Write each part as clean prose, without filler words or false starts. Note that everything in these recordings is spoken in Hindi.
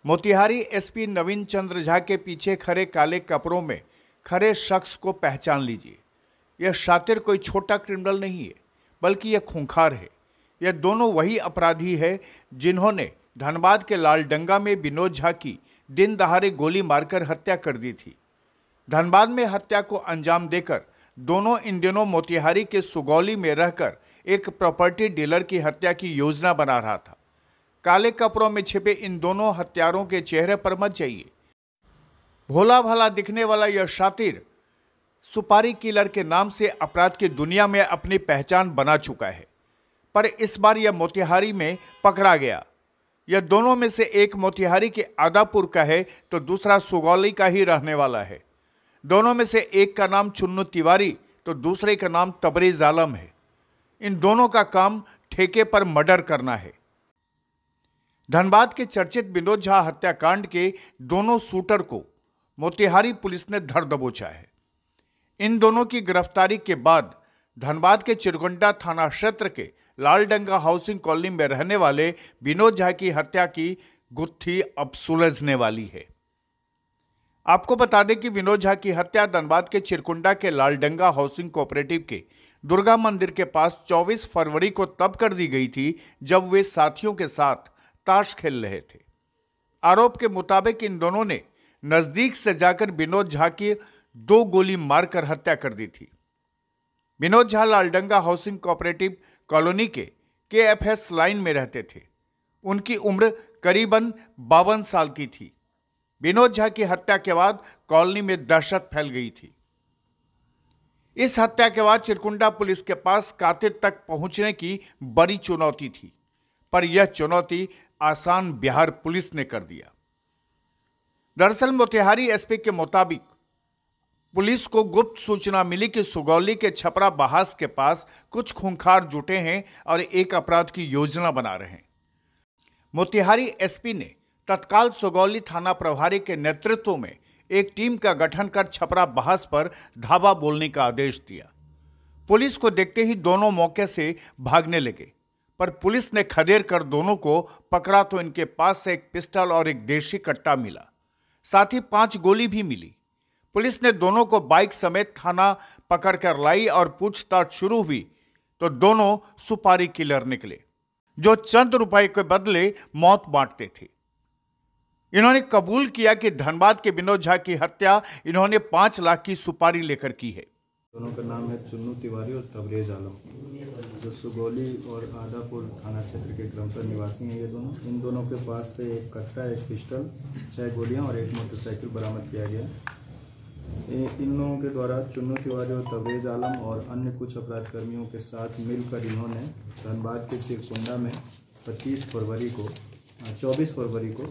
मोतिहारी एसपी नवीन चंद्र झा के पीछे खड़े काले कपड़ों में खड़े शख्स को पहचान लीजिए। यह शातिर कोई छोटा क्रिमिनल नहीं है, बल्कि यह खूंखार है। यह दोनों वही अपराधी है जिन्होंने धनबाद के लालडंगा में विनोद झा की दिन दहाड़े गोली मारकर हत्या कर दी थी। धनबाद में हत्या को अंजाम देकर दोनों इन दिनों मोतिहारी के सुगौली में रहकर एक प्रॉपर्टी डीलर की हत्या की योजना बना रहा था। काले कपड़ों में छिपे इन दोनों हत्यारों के चेहरे पर मत जाइए। भोला भाला दिखने वाला यह शातिर सुपारी किलर के नाम से अपराध की दुनिया में अपनी पहचान बना चुका है, पर इस बार यह मोतिहारी में पकड़ा गया। यह दोनों में से एक मोतिहारी के आदापुर का है तो दूसरा सुगौली का ही रहने वाला है। दोनों में से एक का नाम चुन्नू तिवारी तो दूसरे का नाम तबरेज आलम है। इन दोनों का काम ठेके पर मर्डर करना है। धनबाद के चर्चित विनोद झा हत्याकांड के दोनों शूटर को मोतिहारी पुलिस ने धर दबोचा है। इन दोनों की गिरफ्तारी के बाद धनबाद के चिरकुंडा थाना क्षेत्र के लालडंगा हाउसिंग कॉलोनी में रहने वाले विनोद झा की हत्या की गुत्थी अब सुलझने वाली है। आपको बता दें कि विनोद झा की हत्या धनबाद के चिरकुंडा के लालडंगा हाउसिंग कोऑपरेटिव के दुर्गा मंदिर के पास 24 फरवरी को तब कर दी गई थी जब वे साथियों के साथ ताश खेल रहे थे। आरोप के मुताबिक इन दोनों ने नजदीक से जाकर विनोद झा की 2 गोली मारकर हत्या कर दी थी। Vinod Jha Laldanga housing cooperative colony के KFS लाइन में रहते थे। उनकी उम्र करीबन 52 साल की थी। विनोद झा की हत्या के बाद कॉलोनी में दहशत फैल गई थी। इस हत्या के बाद चिरकुंडा पुलिस के पास कातिल तक पहुंचने की बड़ी चुनौती थी, पर यह चुनौती आसान बिहार पुलिस ने कर दिया। दरअसल मोतिहारी एसपी के मुताबिक पुलिस को गुप्त सूचना मिली कि सुगौली के छपरा बहास के पास कुछ खूंखार जुटे हैं और एक अपराध की योजना बना रहे हैं। मोतिहारी एसपी ने तत्काल सुगौली थाना प्रभारी के नेतृत्व में एक टीम का गठन कर छपरा बहास पर धावा बोलने का आदेश दिया। पुलिस को देखते ही दोनों मौके से भागने लगे, पर पुलिस ने खदेड़ कर दोनों को पकड़ा तो इनके पास से एक पिस्टल और एक देशी कट्टा मिला, साथ ही 5 गोली भी मिली। पुलिस ने दोनों को बाइक समेत थाना पकड़कर लाई और पूछताछ शुरू हुई तो दोनों सुपारी किलर निकले, जो चंद रुपए के बदले मौत बांटते थे। इन्होंने कबूल किया कि धनबाद के विनोद झा की हत्या इन्होंने 5 लाख की सुपारी लेकर की है। दोनों का नाम है चुन्नू तिवारी और तबरेज आलम, जो सुगौली और आदापुर थाना क्षेत्र के क्रमशः निवासी हैं। ये दोनों, इन दोनों के पास से एक कट्टा, एक पिस्टल, 6 गोलियां और एक मोटरसाइकिल बरामद किया गया। इन लोगों के द्वारा चुन्नू तिवारी और तबरेज आलम और अन्य कुछ अपराध कर्मियों के साथ मिलकर इन्होंने धनबाद के चिरकुंडा में 24 फरवरी को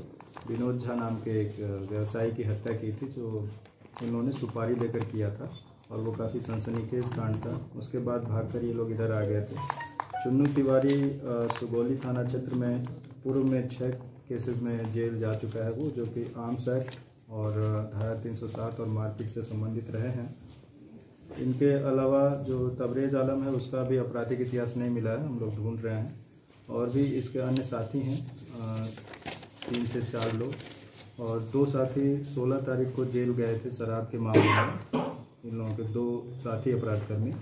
विनोद झा नाम के एक व्यवसायी की हत्या की थी, जो इन्होंने सुपारी लेकर किया था और वो काफ़ी सनसनीखेज कांड था। उसके बाद भागकर ये लोग इधर आ गए थे। चुन्नू तिवारी सुगौली थाना क्षेत्र में पूर्व में 6 केसेस में जेल जा चुका है, वो जो कि आर्म्स एक्ट और धारा 307 और मारपीट से संबंधित रहे हैं। इनके अलावा जो तबरेज आलम है उसका भी आपराधिक इतिहास नहीं मिला है, हम लोग ढूंढ रहे हैं। और भी इसके अन्य साथी हैं 3 से 4 लोग, और 2 साथी 16 तारीख को जेल गए थे शराब के मामले में। इन लोगों के 2 साथी अपराधकर्मी,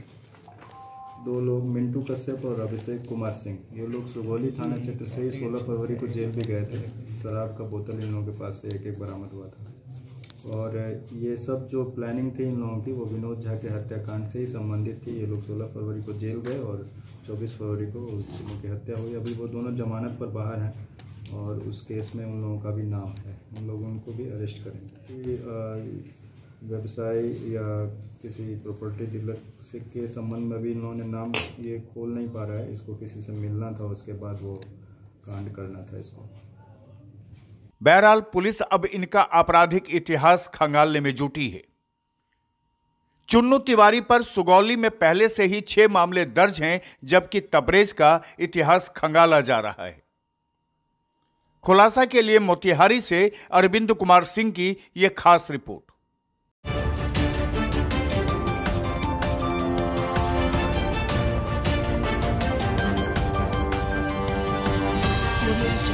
2 लोग मिंटू कश्यप और अभिषेक कुमार सिंह, ये लोग सुगौली थाना क्षेत्र से 16 फरवरी को जेल भी गए थे। शराब का बोतल इन लोगों के पास से एक बरामद हुआ था। और ये सब जो प्लानिंग थी इन लोगों की, वो विनोद झा के हत्याकांड से ही संबंधित थी। ये लोग 16 फरवरी को जेल गए और 24 फरवरी को उनकी हत्या हुई। अभी वो दोनों जमानत पर बाहर हैं और उस केस में उन लोगों का भी नाम है। उन लोगों को भी अरेस्ट करेंगे। व्यवसाय या किसी प्रॉपर्टी डीलर से के संबंध में भी इन्होंने नाम ये खोल नहीं पा रहा है। इसको किसी से मिलना था, उसके बाद वो कांड करना था इसको। बहरहाल पुलिस अब इनका आपराधिक इतिहास खंगालने में जुटी है। चुन्नू तिवारी पर सुगौली में पहले से ही 6 मामले दर्ज हैं, जबकि तबरेज का इतिहास खंगाला जा रहा है। खुलासा के लिए मोतिहारी से अरविंद कुमार सिंह की यह खास रिपोर्ट। Audio